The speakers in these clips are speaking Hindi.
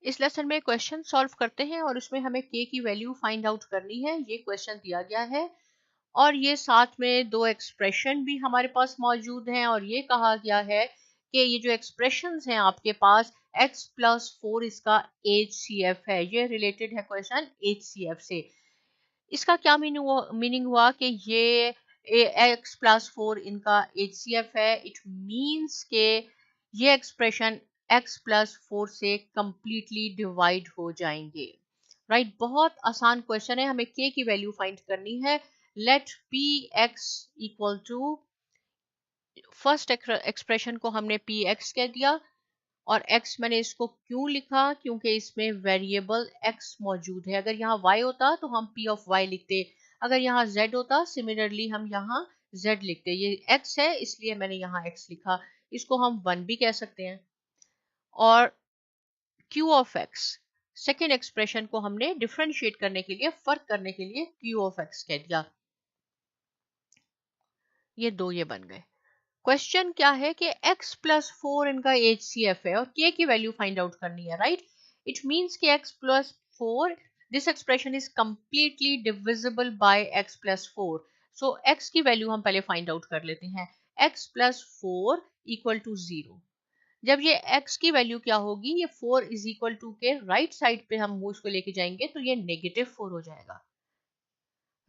इस लेसन में क्वेश्चन सॉल्व करते हैं और उसमें हमें k की वैल्यू फाइंड आउट करनी है। ये क्वेश्चन दिया गया है और ये साथ में दो एक्सप्रेशन भी हमारे पास मौजूद हैं और ये कहा गया है कि ये जो एक्सप्रेशंस हैं आपके पास x प्लस 4 इसका HCF है। ये रिलेटेड है क्वेश्चन HCF से। इसका क्या मीनिंग हुआ कि ये x प्लस 4 इनका HCF है। इट मीन्स के ये एक्सप्रेशन x प्लस 4 से कंप्लीटली डिवाइड हो जाएंगे। राइट, बहुत आसान क्वेश्चन है। हमें k की वैल्यू फाइंड करनी है। Let px equal to, first expression को हमने px कह दिया और x मैंने इसको क्यों लिखा, क्योंकि इसमें वेरिएबल x मौजूद है। अगर यहाँ y होता तो हम p ऑफ y लिखते, अगर यहाँ z होता सिमिलरली हम यहाँ z लिखते। ये x है इसलिए मैंने यहाँ x लिखा। इसको हम 1 भी कह सकते हैं। और q of x, second expression को हमने डिफरेंशिएट करने के लिए, फर्क करने के लिए q ऑफ x कह दिया। ये दो ये बन गए। क्वेश्चन क्या है कि x प्लस 4 इनका HCF है और k की वैल्यू फाइंड आउट करनी है। राइट, इट मीन्स कि x plus 4, this expression is completely divisible by x plus 4। So x की वैल्यू हम पहले फाइंड आउट कर लेते हैं। x plus 4 equal to 0। जब ये x की वैल्यू क्या होगी, ये 4 इज इक्वल टू के राइट साइड पे हम उसको लेके जाएंगे तो ये -4 हो जाएगा।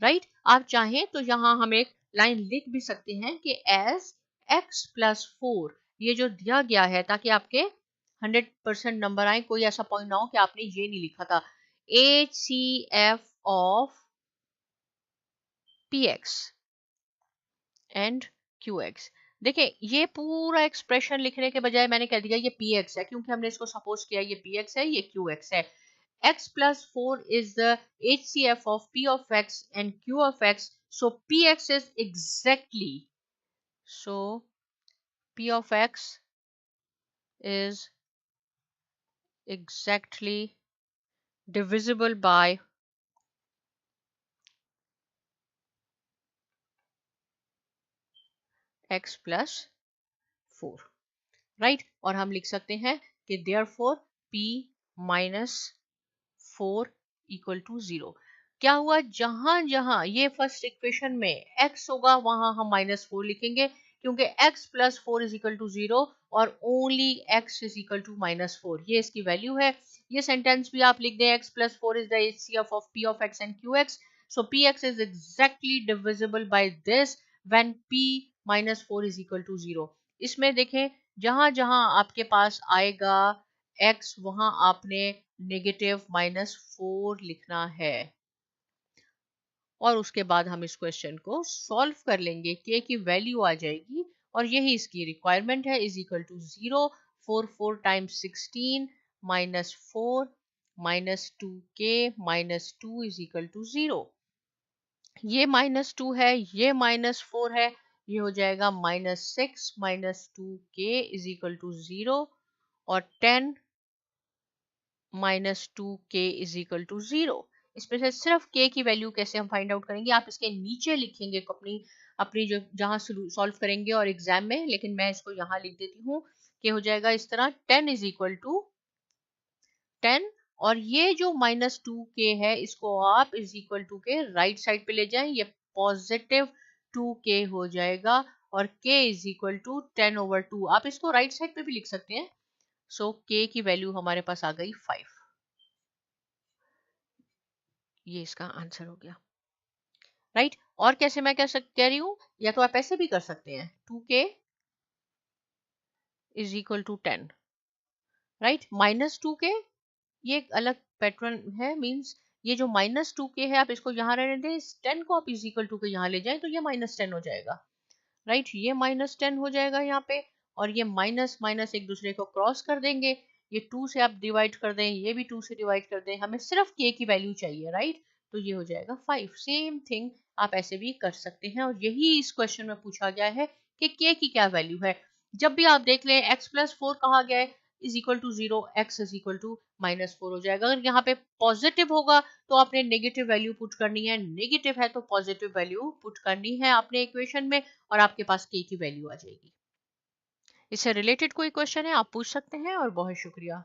राइट, आप चाहें तो यहाँ हम एक लाइन लिख भी सकते हैं कि एज x प्लस 4, ये जो दिया गया है ताकि आपके 100% नंबर आए, कोई ऐसा पॉइंट ना हो कि आपने ये नहीं लिखा था। HCF of px and qx। देखिए, ये पूरा एक्सप्रेशन लिखने के बजाय मैंने कह दिया ये px है, क्योंकि हमने इसको सपोज किया ये px है, ये qx है। x plus 4 is the HCF of p of x and q of x. So px is exactly, so p of x is exactly divisible by x plus 4. Right, और हम लिख सकते हैं कि therefore p minus 4 equal to 0। क्या हुआ, जहां जहां ये फर्स्ट इक्वेशन में x होगा वहां हम -4 लिखेंगे, क्योंकि x plus 4 is equal to 0 और only x is equal to -4, ये इसकी वैल्यू है। ये सेंटेंस भी आप लिख दें, x plus 4 is the HCF of p of x and qx, so px is exactly divisible by this when p minus 4 is equal to 0। इसमें देखें, जहां जहां आपके पास आएगा x वहां आपने -4 लिखना है और उसके बाद हम इस क्वेश्चन को सॉल्व कर लेंगे। k की वैल्यू आ जाएगी और यही इसकी रिक्वायरमेंट है। Is equal to 0, 4 times 16 -4 -2k -2 is equal to 0। ये -2 है, ये -4 है, ये हो जाएगा -6 -2k इज इक्वल टू 0 और 10 -2k इज इक्वल टू 0। इसमें से सिर्फ k की वैल्यू कैसे हम फाइंड आउट करेंगे, आप इसके नीचे लिखेंगे अपनी अपनी जो जहां सॉल्व करेंगे और एग्जाम में, लेकिन मैं इसको यहाँ लिख देती हूँ कि हो जाएगा इस तरह 10 इज इक्वल टू 10 और ये जो -2k है इसको आप इज इक्वल टू के राइट साइड पे ले जाएं, ये पॉजिटिव 2k हो जाएगा और k इज इक्वल टू 10/2। आप इसको राइट साइड पे भी लिख सकते हैं। सो k की वैल्यू हमारे पास आ गई 5। ये इसका आंसर हो गया। राइट, और कैसे मैं कह रही हूं, या तो आप ऐसे भी कर सकते हैं 2k is equal to 10। Right, -2k ये एक अलग पैटर्न है, मींस ये जो -2k है आप इसको यहाँ रहने दें, इस 10 को आप इज इक्वल टू के यहाँ ले जाएं तो ये -10 हो जाएगा। राइट, ये -10 हो जाएगा यहाँ पे और ये माइनस माइनस एक दूसरे को क्रॉस कर देंगे। ये 2 से आप डिवाइड कर दें, ये भी 2 से डिवाइड कर दें, हमें सिर्फ k की वैल्यू चाहिए। राइट, तो ये हो जाएगा 5। सेम थिंग आप ऐसे भी कर सकते हैं और यही इस क्वेश्चन में पूछा गया है कि k की क्या वैल्यू है। जब भी आप देख लें x प्लस 4 कहा गया है is equal to 0, x is equal to -4 हो जाएगा। अगर यहाँ पे पॉजिटिव होगा तो आपने नेगेटिव वैल्यू पुट करनी है, नेगेटिव है तो पॉजिटिव वैल्यू पुट करनी है आपने इक्वेशन में और आपके पास k की वैल्यू आ जाएगी। इससे रिलेटेड कोई क्वेश्चन है आप पूछ सकते हैं और बहुत शुक्रिया।